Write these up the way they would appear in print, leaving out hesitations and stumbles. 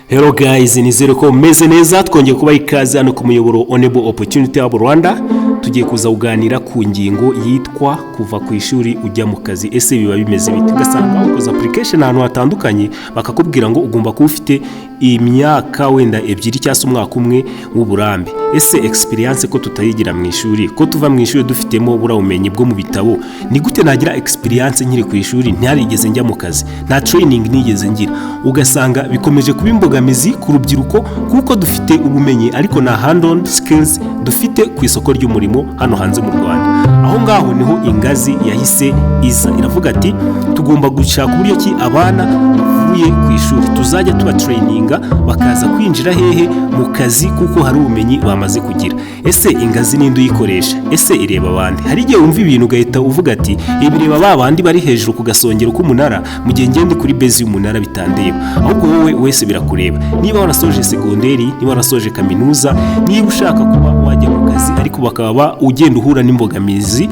Hello guys, nizere ko meze neza. Twongeye kuba ikaze hano ku muyoboro Onebo Opportunity Hub Rwanda. Tugiye kuza kuganira ku ngingo yitwa kuva ku ishuri ujya mu kazi. Ese biba bimeze bite? Ugasanga ukoza application ahantu hatandukanye bakakubwira ngo ugomba kuba ufite imyaka wenda 2 cyangwa umwaka umwe w'uburambe. Ese experience ko tutayigira mu ishuri, ko tuva mu ishuri dufitemo burawumenyi bwo mu bitabo, ni gute nagira experience nkiri ku ishuri ntarigeze njya mu kazi, nta training nigeze ngira? Ugasanga bikomeje kuba imbogamizi ku rubyiruko kuko dufite ubumenyi ariko na hand-on skills dufite ku isoko ry'umurimo hano hanze mu Rwanda. Aho ngaho niho ingazi yahise iza, iravuga ati tugomba gushaka uburyo ki abana bavuye ku ishuri tuzajya tuba traininga bakaza kwinjira hehe mu kazi kuko hari ubumenyi bamaze kugira. Ese ingazi ninde uyikoresha? Ese ireba abandi? Hari igihe wumva ibintu ugahita uvuga ati ibireba babandi bari hejuru ku gasongero k'umunara mu gihe ngende kuri base y'umunara bitandeba, ahubwo wowe wese birakureba. Niba warasoje segonderi, niba warasoje kaminuza, niba ushaka kuba wajya mu kazi ariko bakaba ugenda uhura n'imbogamizi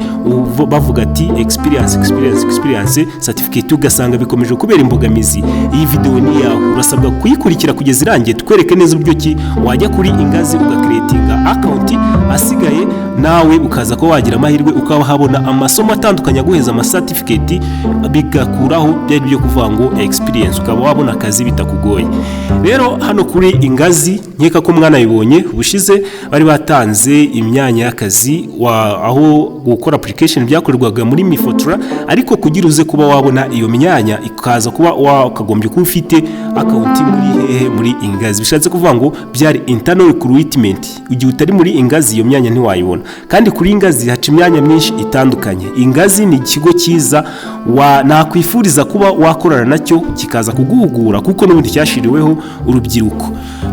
bavuga ati experience certificate, ugasanga bikomeje kubera imbogamizi, iyi video ni yawe. Urasabwa kuyikurikira kugeza irangiye tukwereke neza uburyo ki wajya kuri ingazi ugakreatinga account, asigaye nawe ukaza ko wagira amahirwe ukaba habona amasomo atandukanye aguheza ama certificate bigakuraho byari byo kuvuga ngo experience, ukaba wabona akazi bitakugoye. Rero hano kuri ingazi nkeka ko mwana bibonye ubushize bari batanze imyanya y'akazi aho gukora application byakorerwaga muri Mifotra, ariko kugira uze kuba wabona iyo myanya ikaza kuba wakagombye kuba ufite account muri ingazi. Bishatse kuvuga ngo byari internal recruitment, igihe utari muri ingazi iyo myanya ntiwayibona. Kandi kuri ingazi haca imyanya myinshi itandukanye. Ingazi ni ikigo cyiza nakwifuriza kuba wakorana nacyo kikaza kuguhugura kuko n'ubundi cyashiriweho urubyiruko.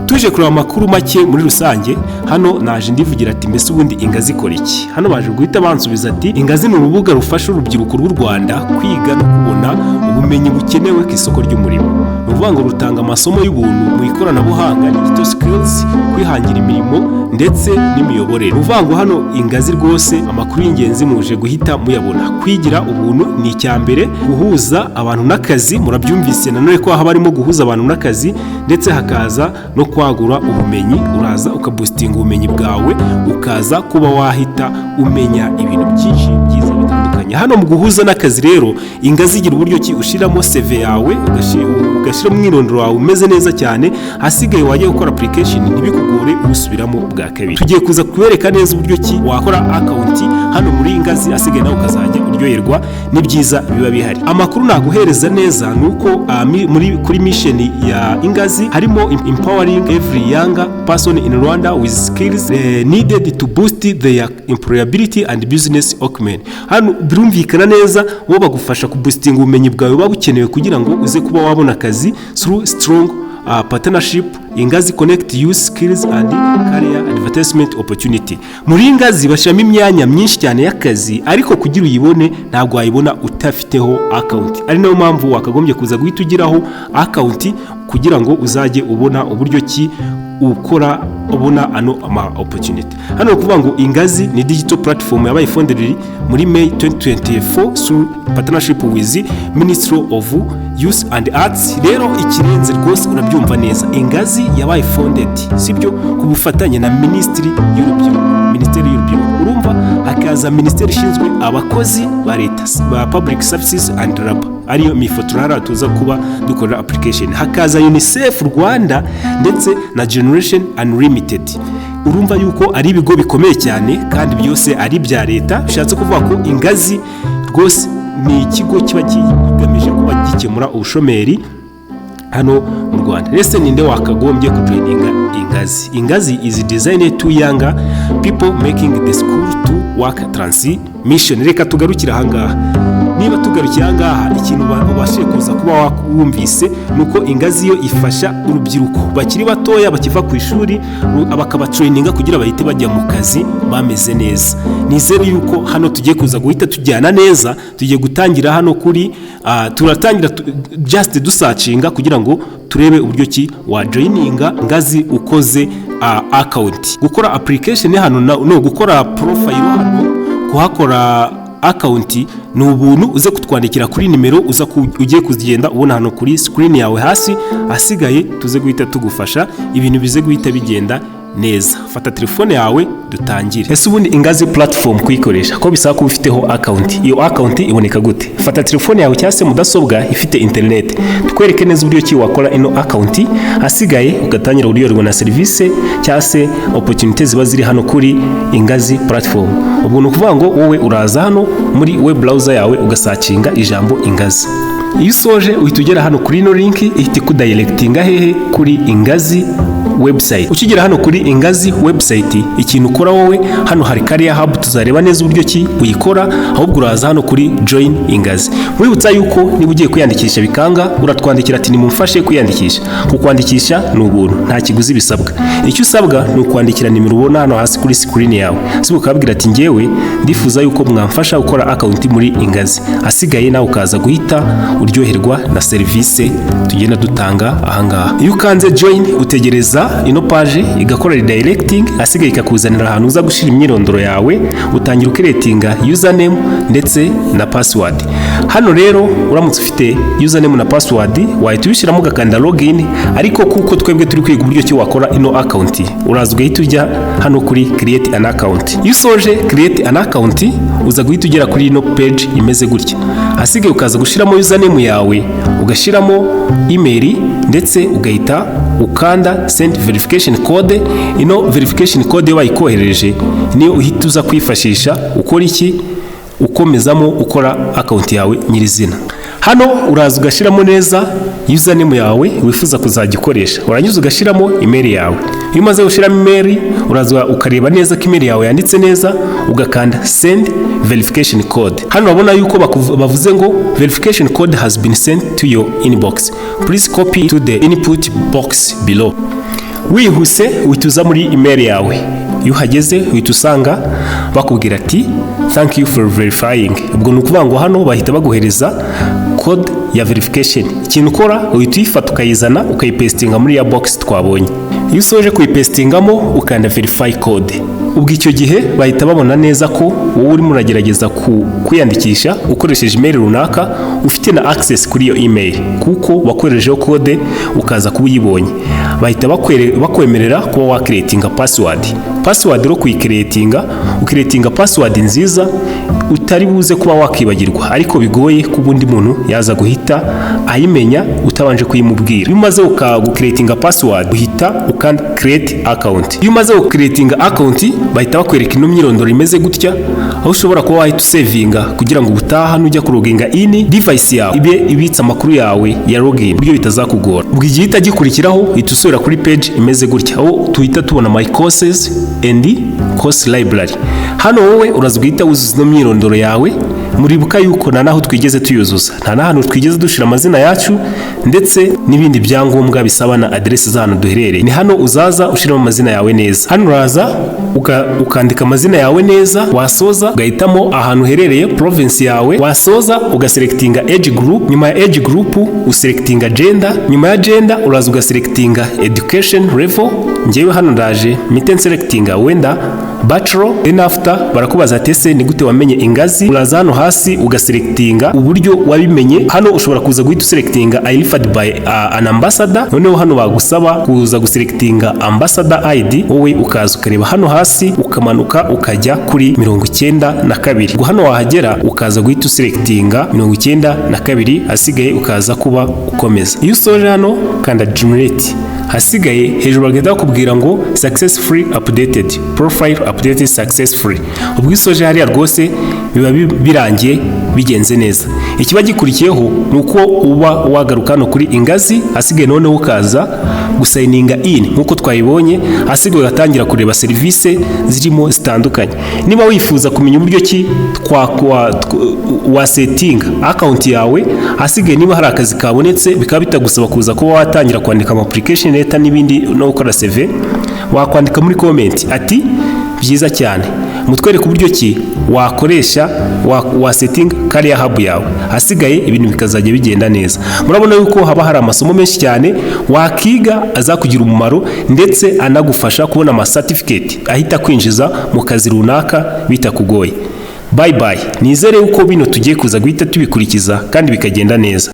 Tuje kureba amakuru make muri rusange, hano naje ndivugira ati mbese ubundi ingazi ikora iki? Hano baje guhita bansubiza ati ingazi ni urubuga rufasha urubyiruko rw'u Rwanda kwiga no kubona ubumenyi bukenewe ku isoko ry'umurimo. Ruvuga ngo rutanga amasomo y'ubuntu mu ikoranabuhanga, digital skills, kwihangira imirimo ndetse n'imiyoborere. Ruvuga ngo hano ingazi rwose amakuru y'ingenzi muje guhita muyabona. Kwigira ubuntu ni icyambere, guhuza abantu n'akazi, murabyumvise nanone ko haba harimo guhuza abantu n'akazi, ndetse hakaza no kwagura ubumenyi. Uraza ukaboostinga ubumenyi bwawe, ukaza kuba wahita umenya ibintu byinshi byiza bitandukanye. Hano mu guhuza n'akazi rero ingazi igira uburyo ki ushiramo CV yawe, ugashyira mu mwirondoro wawe umeze neza cyane, hasigaye wajya gukora application ntibikugore usubiramo bwa kabiri. Tugiye kuza kubereka neza uburyo ki wakora account hano muri ingazi, hasigaye nawe ukazajya uryoherwa n'ibyiza biba bihari. Amakuru naguhereza neza nuko kuri mission ya ingazi harimo empowering every young person in Rwanda with skills needed to boost their employability and business acumen. Hano birumvikana neza bo bagufasha kuboostinga ubumenyi bwawe babukenewe kugira ngo uze kuba wabona akazi through strong partnership. Ingazi connect youth skills and career advertisement opportunity. Muri ingazi bashiramo imyanya myinshi cyane y'akazi, ariko kugira uyibone ntabwo wayibona utafiteho account. Ari nayo mpamvu wakagombye kuza guhita ugiraho account kugira ngo uzajye ubona uburyo ki ukora ubona ano ama opportunity. Hano kuvuga ngo ingazi ni digital platform yabaye founded muri May 2024 through partnership with Ministry of Youth and Arts. Rero ikirenze rwose urabyumva neza, ingazi yabaye founded sibyo ku bufatanye na Ministry y'urubyiruko. Urumva hakaza Ministry ishinzwe abakozi ba leta ba public services and labor, ariyo Mifotra tuza kuba dukora application. Hakaza UNICEF Rwanda ndetse na Generation Unlimited. Urumva yuko ari ibigo bikomeye cyane kandi byose ari bya leta. Bishatse kuvuga ko ingazi rwose ni ikigo kiba kigamije kuba gikemura ubushomeri hano mu Rwanda. Ese ninde wakagombye kujoininga ingazi? Ingazi is designed to younger people making the school to work transmission. Reka tugarukira ahangaha. Niba tugarukira ahangaha ikintu ubashije kuza kuba wakumvise nuko ingazi yo ifasha urubyiruko bakiri batoya bakiva ku ishuri bakaba traininga kugira bahite bajya mu kazi bameze neza. Nizere yuko hano tugiye kuza guhita tujyana neza. Tugiye gutangira hano kuri turatangira just dusearchinga kugira ngo turebe uburyo ki wa joininga ngazi ukoze account. Gukora application hano no gukora profile hano, kuhakora account ni ubuntu uze kutwandikira kuri nimero ugiye kugenda ubona hano kuri screen yawe hasi, asigaye tuze guhita tugufasha ibintu bize guhita bigenda neza. Fata telefone yawe dutangire. Ese ubundi Ingazi platform kuyikoresha ko bisaba kuba ufiteho account, iyo account iboneka gute? Fata telefone yawe cyangwa se mudasobwa ifite internet, tukwereke neza uburyo ki wakora ino account, asigaye ugatangira uryoherwa na service cyangwa se opportunities ziba ziri hano kuri Ingazi platform. Ubu ni ukuvuga ngo wowe uraza hano muri web browser yawe ugasacinga ijambo Ingazi. Iyo usoje uhita ugera hano kuri ino link ihita kudirectinga hehe kuri Ingazi website. Ukigera hano kuri Ingazi website, ikintu ukora wowe hano hari Career Hub, tuzareba neza uburyo ki uyikora, ahubwo uraza hano kuri Join Ingazi. Wibutsa yuko niba ugiye kwiyandikisha bikanga, uratwandikira ati nimumfashe kwiyandikisha. Kukwandikisha ni ubuntu, nta kiguzi bisabwa. Icyo usabwa ni ukwandikira nimero ubona hano hasi kuri screen yawe, sibo ukabwira ati ngewe ndifuza yuko mwamfasha gukora account muri Ingazi, asigaye nawe ukaza guhita uryoherwa na service tugenda dutanga ahangaha. Iyo ukanze Join utegereza ino page igakora redirecting, asigaye ikakuzanira ahantu uza gushira imyirondoro yawe, utangira ukiretinga username ndetse na password. Hano rero uramutse ufite username na password wahita ubishyiramo ugakanda login, ariko kuko twebwe turi kwiga uburyo ki wakora ino account, uraza ugahita ujya hano kuri create an account. Iyo usoje create an account uza guhita ugera kuri ino page imeze gutya, asigaye ukaza gushiramo username yawe, ugashiramo email ndetse ugahita ukanda send verification code. Ino verification code wayikohereje niyo uhita uza kwifashisha ukora iki, ukomezamo ukora account yawe nyirizina. Hano uraza ugashiramo neza username yawe wifuza kuzagikoresha, uranyuza ugashiramo email yawe. Iyo umaze gushiramo email uraza ukareba neza ko email yawe yanditse neza, ugakanda send verification code. Hano urabona yuko bavuze ngo verification code has been sent to your inbox, please copy to the input box below. Wihuse uhita muri email yawe, iyo uhageze uhita usanga bakubwira ati thank you for verifying. Ubwo ni ukuvuga ngo hano bahita baguhereza code ya verification. Ikintu ukora uhita uyifata ukayizana ukayipestinga muri ya box twabonye. Iyo usoje kuyipestingamo ukanda verify code, ubwo icyo gihe bahita babona neza ko wowe urimo uragerageza kwiyandikisha ukoresheje email runaka, ufite na access kuri iyo email kuko wakoreshejeho code ukaza kuba uyibonye. Bahita bakwemerera kuba wakreatinga password ro kuyikreatinga, ukreatinga password nziza utari buze kuba wakibagirwa, ariko bigoye ku bundi muntu yaza guhita ayimenya utabanje kuyimubwira. Iyo umaze ukagukreatinga password uhita ukanda create account. Iyo umaze ukreatinga account bahita bakwereka ino myirondoro imeze gutya, aho ushobora kuba wahita usevinga kugira ngo ubutaha nujya kuroginga ini device yawe ibe ibitsa amakuru yawe ya login, buryo bitazakugora. Ubwo igihe itagikurikiraho uhita usubira kuri page imeze gutya, aho tuhita tubona my courses and course library. Hano wowe uraza guhita wuzuza ino myirondoro yawe. Muribuka yuko naho twigeze tuyuzuza, nta nahantu twigeze dushira amazina yacu ndetse n'ibindi byangombwa bisaba na adresse z'ahantu duherereye. Ni hano uzaza ushiramo amazina yawe neza. Hano uraza ukandika amazina yawe neza, wasoza ugahitamo ahantu uherereye, province yawe, wasoza ugaselectinga age group. Nyuma ya age group uselectinga gender, nyuma ya gender uraza ugaselectinga education level. Ngewe hano ndaje mite selectinga wenda bachelor, then after barakubaza tese ni gute wamenye Ingazi. Uraza hano hasi ugaselectinga uburyo wabimenye. Hano ushobora kuza guhita selectinga I referred by an ambassador. Noneho hano bagusaba kuza guselectinga ambassador ID, wowe ukaza ukareba hano hasi ukamanuka ukajya kuri 92. Ubwo hano wahagera ukaza guhita selectinga 92, hasigaye ukaza kuba ukomeza. Iyo usoje hano kanda generate, hasigaye hejuru bagenda bakubwira ngo successfully updated, profile updated successfully. Ubwo isoje hariya rwose biba birangiye bigenze neza. Ikiba gikurikiyeho nuko uba wagaruka no kuri Ingazi, hasigaye noneho ukaza gusigninga in nkuko twayibonye, hasigaye ugatangira kureba service zirimo zitandukanye. Niba wifuza kumenya uburyo ki wa setting account yawe, hasigaye niba hari akazi kabonetse bikaba bitagusaba kuza kuba watangira kwandika ama application letter n'ibindi no gukora CV, wakwandika muri comment ati byiza cyane mutwereke uburyo ki wakoresha wa setting Career Hub yawe, hasigaye ibintu bikazajya bigenda neza. Murabona yuko haba hari amasomo menshi cyane wakiga azakugira umumaro ndetse anagufasha kubona ama certificate ahita kwinjiza mu kazi runaka bitakugoye. bye bye. Nizere uko bino tugiye kuza guhita tubikurikiza kandi bikagenda neza.